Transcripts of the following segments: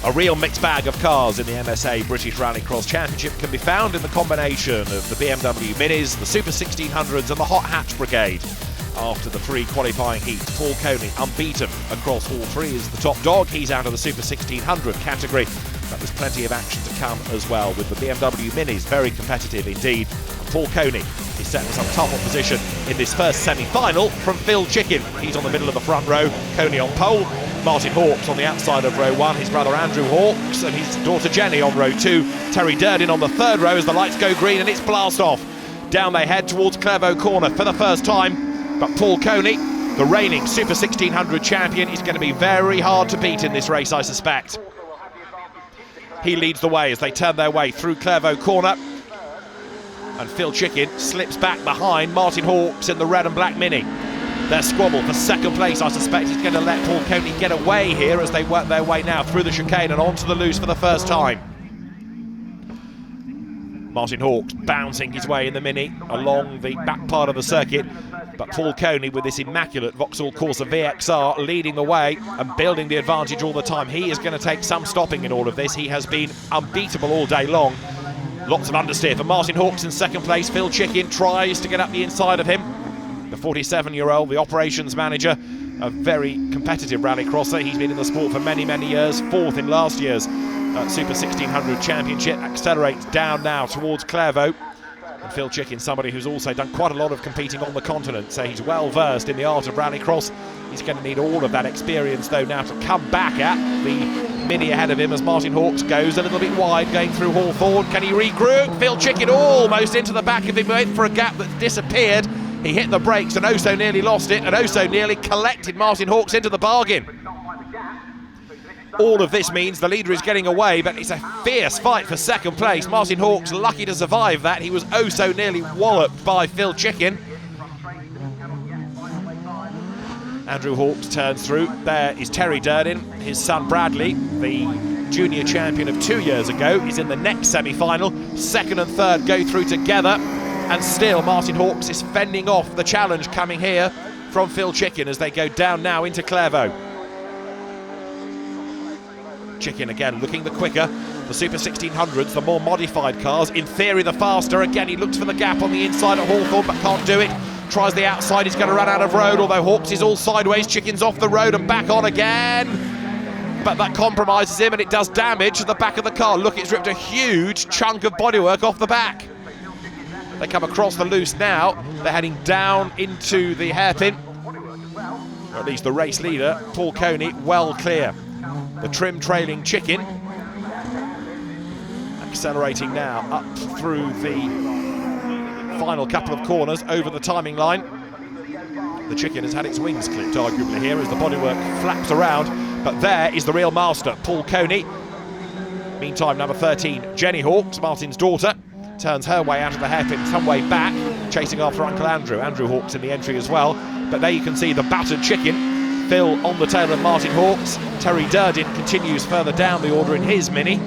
A real mixed bag of cars in the MSA British Rallycross Championship can be found in the combination of the BMW Minis, the Super 1600s and the Hot Hatch Brigade. After the 3 qualifying heats, Paul Coney, unbeaten across all 3, is the top dog. He's out of the Super 1600 category, but there's plenty of action to come as well, with the BMW Minis very competitive indeed. And Paul Coney is setting some tough opposition in this first semi-final from Phil Chicken. He's on the middle of the front row, Coney on pole, Martin Hawks on the outside of row 1, his brother Andrew Hawks and his daughter Jenny on row 2, Terry Durden on the third row as the lights go green and it's blast off. Down they head towards Clervaux Corner for the first time. But Paul Coney, the reigning Super 1600 champion, is going to be very hard to beat in this race, I suspect. He leads the way as they turn their way through Clervaux Corner. And Phil Chicken slips back behind Martin Hawks in the red and black Mini. Their squabble for second place, I suspect, is going to let Paul Coney get away here as they work their way now through the chicane and onto the loose for the first time. Martin Hawks bouncing his way in the Mini along the back part of the circuit. But Paul Coney, with this immaculate Vauxhall Corsa VXR, leading the way and building the advantage all the time. He is going to take some stopping in all of this. He has been unbeatable all day long. Lots of understeer for Martin Hawks in second place. Phil Chicken tries to get up the inside of him. The 47-year-old, the operations manager, a very competitive rallycrosser. He's been in the sport for many, many years. 4th in last year's Super 1600 Championship. Accelerates down now towards Clervaux. And Phil Chicken, somebody who's also done quite a lot of competing on the continent, so he's well versed in the art of rallycross. He's going to need all of that experience though now to come back at the Mini ahead of him as Martin Hawks goes a little bit wide going through Hawthorne. Can he regroup? Phil Chicken almost into the back of him, went for a gap that disappeared. He hit the brakes and oh so nearly lost it, and oh so nearly collected Martin Hawks into the bargain. All of this means the leader is getting away, but it's a fierce fight for second place. Martin Hawks lucky to survive that. He was oh so nearly walloped by Phil Chicken. Andrew Hawks turns through. There is Terry Durden. His son Bradley, the junior champion of 2 years ago, is in the next semi-final. Second and third go through together. And still Martin Hawks is fending off the challenge coming here from Phil Chicken as they go down now into Clervaux. Chicken again looking the quicker. The Super 1600s, the more modified cars, in theory the faster. Again he looks for the gap on the inside at Hawthorne but can't do it. Tries the outside, he's going to run out of road, although Hawks is all sideways. Chicken's off the road and back on again. But that compromises him and it does damage to the back of the car. Look, it's ripped a huge chunk of bodywork off the back. They come across the loose now. They're heading down into the hairpin. Or at least the race leader, Paul Coney, well clear. The trim trailing Chicken accelerating now up through the final couple of corners over the timing line. The Chicken has had its wings clipped arguably here as the bodywork flaps around, but there is the real master, Paul Coney. Meantime, number 13, Jenny Hawks, Martin's daughter, turns her way out of the hairpin some way back, chasing after Uncle Andrew. Andrew Hawks in the entry as well, but there you can see the battered Chicken. Phil on the tail of Martin Hawks. Terry Durden continues further down the order in his Mini.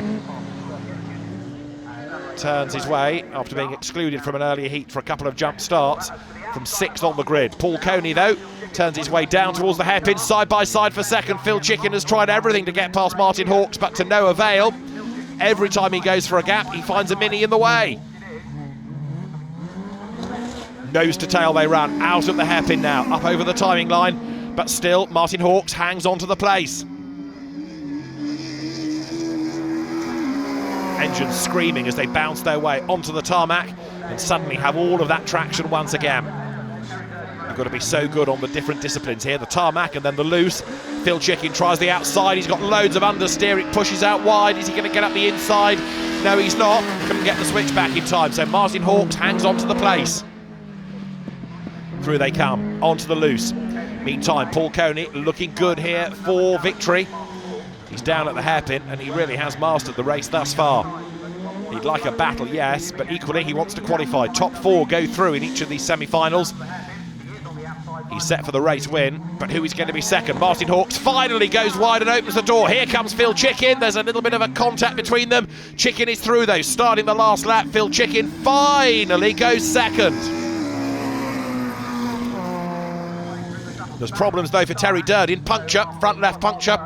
Turns his way after being excluded from an earlier heat for a couple of jump starts from 6th on the grid. Paul Coney though turns his way down towards the hairpin, side by side for second. Phil Chicken has tried everything to get past Martin Hawks but to no avail. Every time he goes for a gap he finds a Mini in the way. Nose to tail they run out of the hairpin now, up over the timing line. But still, Martin Hawks hangs on to the place. Engines screaming as they bounce their way onto the tarmac and suddenly have all of that traction once again. You've got to be so good on the different disciplines here. The tarmac and then the loose. Phil Chicken tries the outside. He's got loads of understeer. It pushes out wide. Is he going to get up the inside? No, he's not. Couldn't get the switch back in time. So Martin Hawks hangs on to the place. Through they come, onto the loose. Meantime, Paul Coney looking good here for victory. He's down at the hairpin and he really has mastered the race thus far. He'd like a battle, yes, but equally he wants to qualify. Top 4 go through in each of these semi-finals. He's set for the race win, but who is going to be second? Martin Hawks finally goes wide and opens the door. Here comes Phil Chicken. There's a little bit of a contact between them. Chicken is through though, starting the last lap. Phil Chicken finally goes second. There's problems though for Terry Durden. Puncture, front left puncture.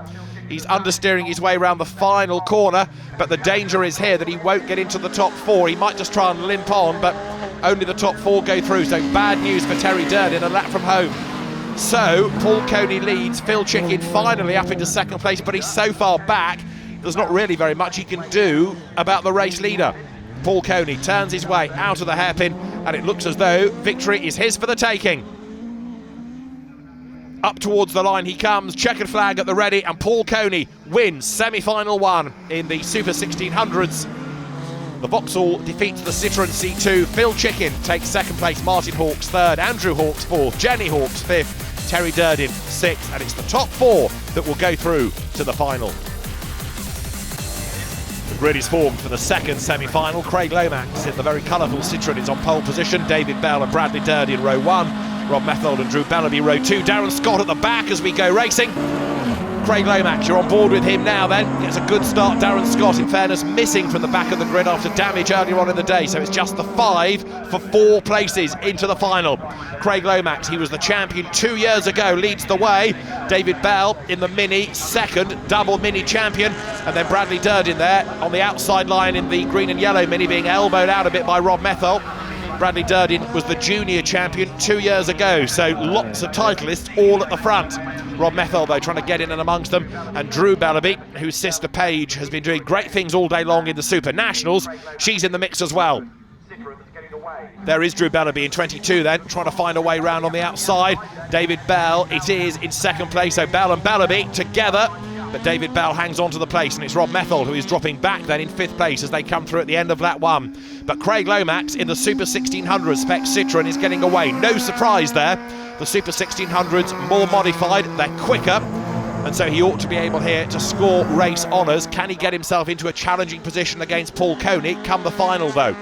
He's understeering his way around the final corner, but the danger is here that he won't get into the top 4. He might just try and limp on, but only the top 4 go through, so bad news for Terry Durden, a lap from home. So Paul Coney leads, Phil Chicken finally up into second place, but he's so far back, there's not really very much he can do about the race leader. Paul Coney turns his way out of the hairpin, and it looks as though victory is his for the taking. Up towards the line he comes, checkered flag at the ready, and Paul Coney wins semi-final 1 in the Super 1600s. The Vauxhall defeats the Citroën C2. Phil Chicken takes second place, Martin Hawks third, Andrew Hawks fourth, Jenny Hawks fifth, Terry Durden sixth, and it's the top 4 that will go through to the final. The grid is formed for the second semi-final. Craig Lomax in the very colourful Citroën is on pole position. David Bell and Bradley Durden in row 1. Rob Methold and Drew Bellaby row 2. Darren Scott at the back as we go racing. Craig Lomax, you're on board with him now then. Gets a good start. Darren Scott, in fairness, missing from the back of the grid after damage earlier on in the day. So it's just the 5 for 4 places into the final. Craig Lomax, he was the champion 2 years ago, leads the way. David Bell in the Mini, second, double Mini champion. And then Bradley Durden there on the outside line in the green and yellow Mini, being elbowed out a bit by Rob Methold. Bradley Durden was the junior champion 2 years ago, so lots of titleists all at the front. Rob Methold, though, trying to get in and amongst them, and Drew Bellaby, whose sister Paige has been doing great things all day long in the Super Nationals, she's in the mix as well. There is Drew Bellaby in 22 then, trying to find a way round on the outside. David Bell, it is in second place, so Bell and Bellaby together. But David Bell hangs on to the place, and it's Rob Methold who is dropping back then in 5th place as they come through at the end of lap 1. But Craig Lomax in the Super 1600 spec Citroën is getting away. No surprise there. The Super 1600s more modified, they're quicker, and so he ought to be able here to score race honours. Can he get himself into a challenging position against Paul Coney come the final though?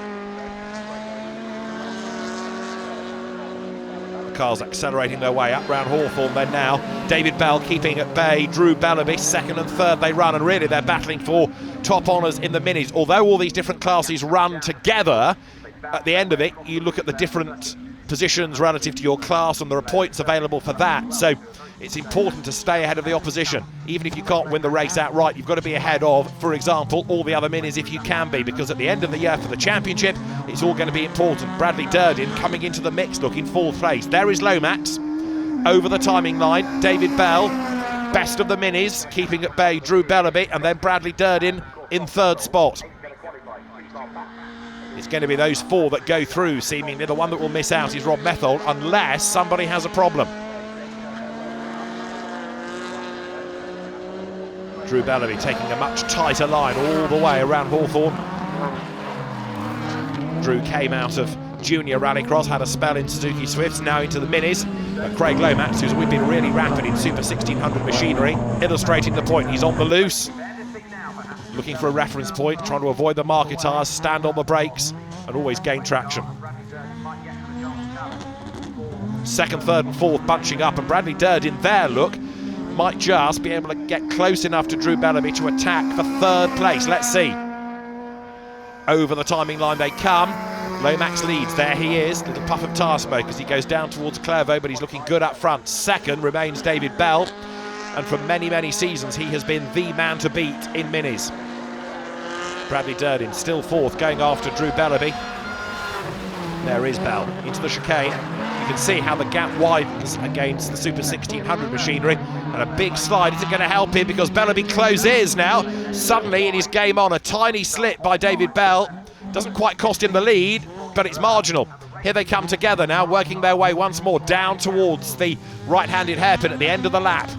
Cars accelerating their way up round Hawthorne then now. David Bell keeping at bay, Drew Bellaby second and third they run, and really they're battling for top honours in the Minis. Although all these different classes run together, at the end of it you look at the different positions relative to your class and there are points available for that, so it's important to stay ahead of the opposition. Even if you can't win the race outright, you've got to be ahead of, for example, all the other Minis if you can be, because at the end of the year for the championship it's all going to be important. Bradley Durden coming into the mix looking 4th place. There is Lomax over the timing line. David Bell, best of the Minis, keeping at bay Drew Bellaby, and then Bradley Durden in 3rd spot. It's going to be those 4 that go through, seemingly. The one that will miss out is Rob Methold, unless somebody has a problem. Drew Bellaby taking a much tighter line all the way around Hawthorne. Drew came out of junior rallycross, had a spell in Suzuki Swifts, now into the Minis. But Craig Lomax, who's been really rapid in Super 1600 machinery, illustrating the point. He's on the loose, looking for a reference point, trying to avoid the market tires, stand on the brakes, and always gain traction. 2nd, 3rd and 4th bunching up, and Bradley Durden there, look, might just be able to get close enough to Drew Bellaby to attack for 3rd place. Let's see. Over the timing line they come. Lomax leads, there he is, little puff of tyre smoke as he goes down towards Clairvaux, but he's looking good up front. 2nd remains David Bell, and for many, many seasons he has been the man to beat in Minis. Bradley Durden still 4th, going after Drew Bellaby. There is Bell into the chicane. You can see how the gap widens against the Super 1600 machinery, and a big slide. Is it going to help him, because Bellaby closes now? Suddenly it is game on. A tiny slip by David Bell doesn't quite cost him the lead, but it's marginal. Here they come together now, working their way once more down towards the right-handed hairpin at the end of the lap.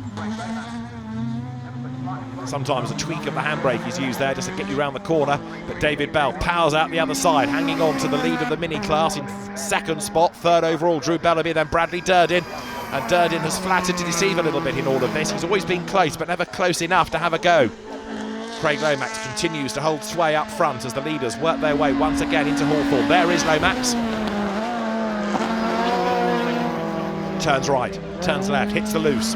Sometimes a tweak of the handbrake is used there just to get you around the corner, but David Bell powers out the other side, hanging on to the lead of the Mini class in 2nd spot. 3rd overall Drew Bellaby, then Bradley Durden, and Durden has flattered to deceive a little bit in all of this. He's always been close, but never close enough to have a go. Craig Lomax continues to hold sway up front as the leaders work their way once again into Hawthorne. There is Lomax. Turns right, turns left, hits the loose.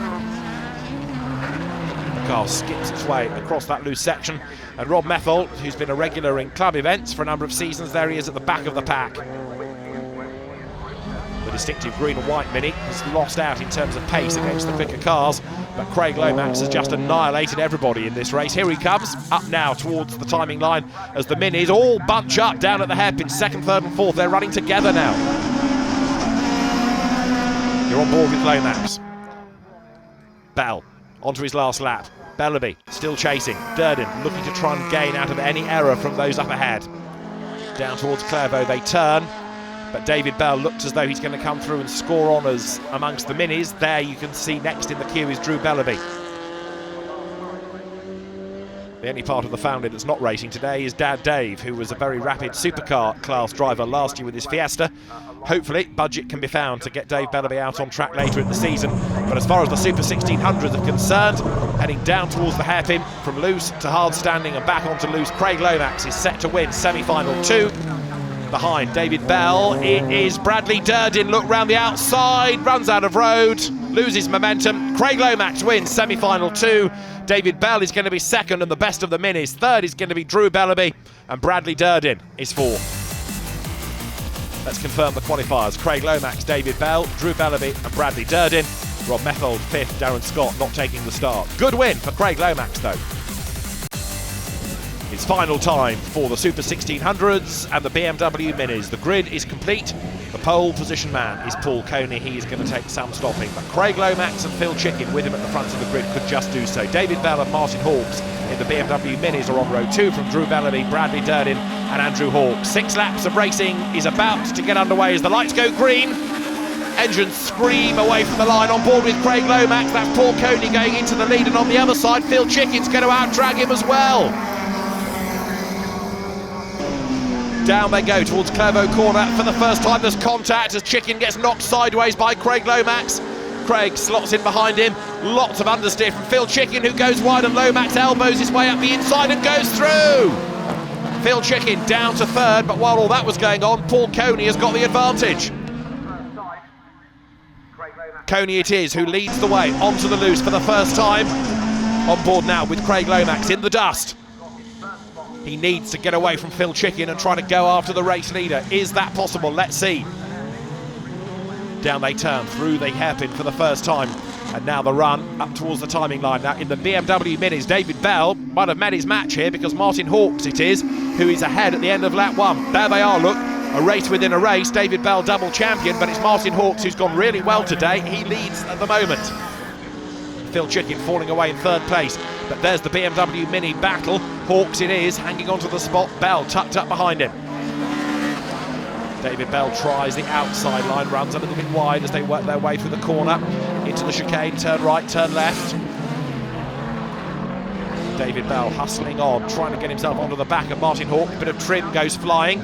Car skips its way across that loose section, and Rob Methold, who's been a regular in club events for a number of seasons, there he is at the back of the pack. The The distinctive green and white Mini has lost out in terms of pace against the quicker cars, but Craig Lomax has just annihilated everybody in this race. Here he comes, up now towards the timing line as the Minis all bunch up down at the hairpin, second, third and fourth. They're running together now. You're on board with Lomax. Bell onto his last lap. Bellaby still chasing. Durden looking to try and gain out of any error from those up ahead. Down towards Clairvaux they turn, but David Bell looks as though he's going to come through and score honours amongst the Minis. There you can see next in the queue is Drew Bellaby. The only part of the family that's not racing today is Dad Dave, who was a very rapid supercar class driver last year with his Fiesta. Hopefully, budget can be found to get Dave Bellaby out on track later in the season. But as far as the Super 1600s are concerned, heading down towards the hairpin from loose to hard standing and back onto loose, Craig Lomax is set to win semi-final 2. Behind David Bell, it is Bradley Durden. Look round the outside, runs out of road, loses momentum. Craig Lomax wins semi-final 2. David Bell is going to be second and the best of the Minis. Third is going to be Drew Bellaby, and Bradley Durden is fourth. Let's confirm the qualifiers. Craig Lomax, David Bell, Drew Bellaby and Bradley Durden. Rob Methold fifth, Darren Scott not taking the start. Good win for Craig Lomax though. It's final time for the Super 1600s and the BMW Minis. The grid is complete. The pole position man is Paul Coney. He is going to take some stopping, but Craig Lomax and Phil Chicken with him at the front of the grid could just do so. David Bell and Martin Hawkes in the BMW Minis are on row 2 from Drew Bellaby, Bradley Durden and Andrew Hawkes. 6 laps of racing is about to get underway as the lights go green. Engines scream away from the line. On board with Craig Lomax, that's Paul Coney going into the lead, and on the other side Phil Chicken's going to out-drag him as well. Down they go towards Clairvaux corner. For the first time there's contact as Chicken gets knocked sideways by Craig Lomax. Craig slots in behind him. Lots of understeer from Phil Chicken, who goes wide, and Lomax elbows his way up the inside and goes through. Phil Chicken down to third, but while all that was going on, Paul Coney has got the advantage. Coney it is who leads the way onto the loose for the first time. On board now with Craig Lomax in the dust. He needs to get away from Phil Chicken and try to go after the race leader. Is that possible? Let's see. Down they turn through the hairpin for the first time. And now the run up towards the timing line. Now in the BMW Minis, David Bell might have met his match here, because Martin Hawkes it is who is ahead at the end of lap 1. There they are, look. A race within a race. David Bell double champion, but it's Martin Hawkes who's gone really well today. He leads at the moment. Phil Chicken falling away in third place, but there's the BMW Mini battle. Hawkes it is, hanging onto the spot. Bell tucked up behind him. David Bell tries the outside line, runs a little bit wide as they work their way through the corner into the chicane. Turn right, turn left. David Bell hustling on, trying to get himself onto the back of Martin Hawkes. A bit of trim goes flying,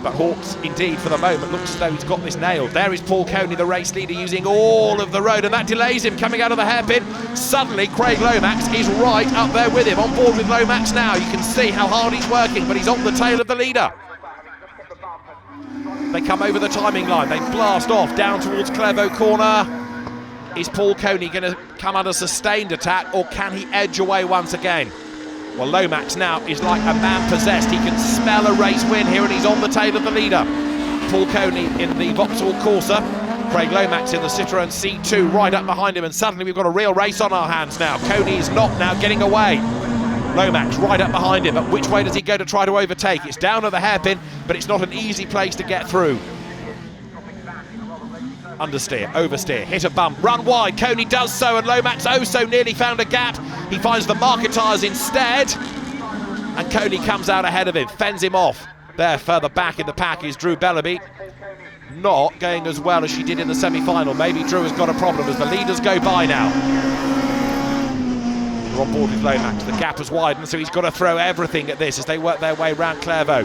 but Hawkes indeed for the moment looks as though he's got this nailed. There is Paul Coney, the race leader, using all of the road, and that delays him coming out of the hairpin. Suddenly Craig Lomax is right up there with him. On board with Lomax now. You can see how hard he's working, but he's on the tail of the leader. They come over the timing line, they blast off down towards Clairvaux corner. Is Paul Coney going to come under sustained attack, or can he edge away once again? Well, Lomax now is like a man possessed. He can smell a race win here, and he's on the tail of the leader. Paul Coney in the Vauxhall Corsa. Craig Lomax in the Citroën C2 right up behind him, and suddenly we've got a real race on our hands now. Coney is not now getting away. Lomax right up behind him, but which way does he go to try to overtake? It's down at the hairpin, but it's not an easy place to get through. Understeer, oversteer, hit a bump, run wide. Coney does so, and Lomax oh so nearly found a gap. He finds the marker tyres instead, and Coney comes out ahead of him, fends him off. There, further back in the pack is Drew Bellaby. Not going as well as she did in the semi-final. Maybe Drew has got a problem as the leaders go by now. We're on board with Lomax. The gap has widened, so he's got to throw everything at this as they work their way round Clairvaux.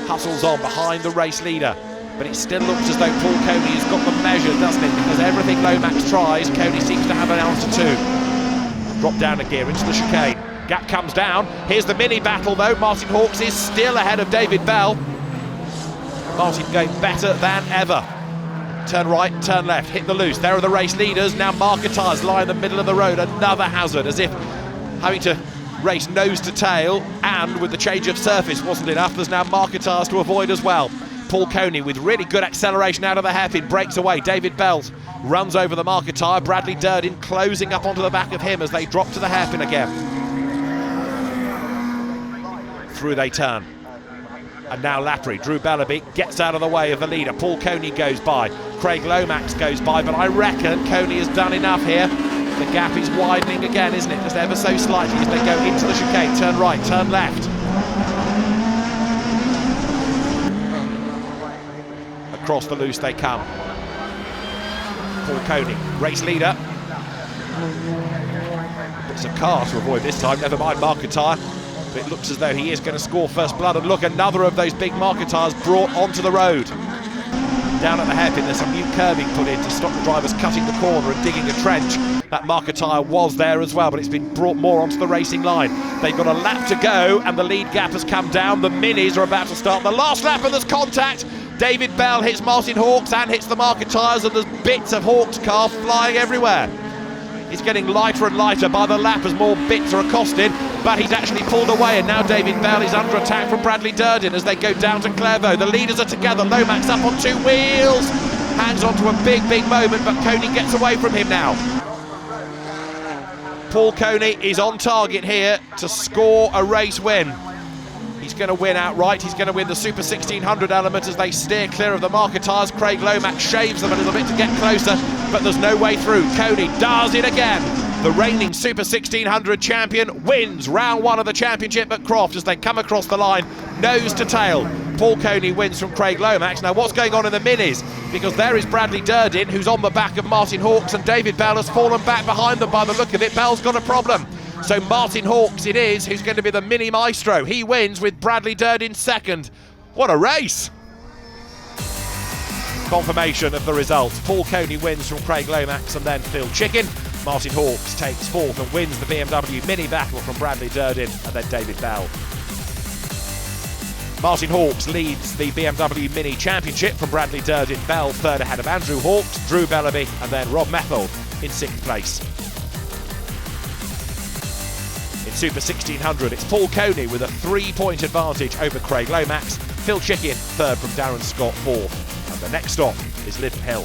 Hustles on behind the race leader, but it still looks as though Paul Coney has got the measure, doesn't it? Because everything Lomax tries, Coney seems to have an answer to. Drop down a gear into the chicane. Gap comes down. Here's the Mini battle though. Martin Hawkes is still ahead of David Bell. Martin going better than ever. Turn right, turn left, hit the loose. There are the race leaders. Now marker tyres lie in the middle of the road. Another hazard, as if having to race nose to tail, and with the change of surface wasn't enough. There's now marker tyres to avoid as well. Paul Coney with really good acceleration out of the hairpin, breaks away. David Bell runs over the marker tyre. Bradley Durden closing up onto the back of him as they drop to the hairpin again. Through they turn. And now Lapri, Drew Bellaby gets out of the way of the leader. Paul Coney goes by, Craig Lomax goes by, but I reckon Coney has done enough here. The gap is widening again, isn't it? Just ever so slightly as they go into the chicane. Turn right, turn left. Across the loose they come. Paul Coney, race leader. Bits of car to avoid this time, never mind marker tyre. It looks as though he is going to score first blood, and look, another of those big marker tyres brought onto the road. Down at the hairpin there's some new curbing put in to stop the drivers cutting the corner and digging a trench. That marker tyre was there as well, but it's been brought more onto the racing line. They've got a lap to go and the lead gap has come down. The Minis are about to start the last lap and there's contact. David Bell hits Martin Hawks and hits the marker tyres, and there's bits of Hawks' car flying everywhere. It's getting lighter and lighter by the lap as more bits are accosted, but he's actually pulled away, and now David Bell is under attack from Bradley Durden as they go down to Clairvaux. The leaders are together. Lomax up on two wheels, hangs on to a big moment, but Coney gets away from him now. Paul Coney is on target here to score a race win. He's going to win outright. He's going to win the Super 1600 element as they steer clear of the marker tyres. Craig Lomax shaves them a little bit to get closer, but there's no way through. Coney does it again. The reigning Super 1600 champion wins round one of the championship at Croft as they come across the line, nose to tail. Paul Coney wins from Craig Lomax. Now what's going on in the Minis? Because there is Bradley Durden, who's on the back of Martin Hawks, and David Bell has fallen back behind them by the look of it. Bell's got a problem. So Martin Hawks it is who's going to be the mini maestro. He wins with Bradley Durden second. What a race! Confirmation of the results. Paul Coney wins from Craig Lomax and then Phil Chicken. Martin Hawks takes fourth and wins the BMW Mini battle from Bradley Durden and then David Bell. Martin Hawks leads the BMW Mini Championship from Bradley Durden. Bell third ahead of Andrew Hawks, Drew Bellaby and then Rob Methold in sixth place. In Super 1600, it's Paul Coney with a 3-point advantage over Craig Lomax. Phil Chicken third from Darren Scott fourth. And the next stop is Liverpool Hill.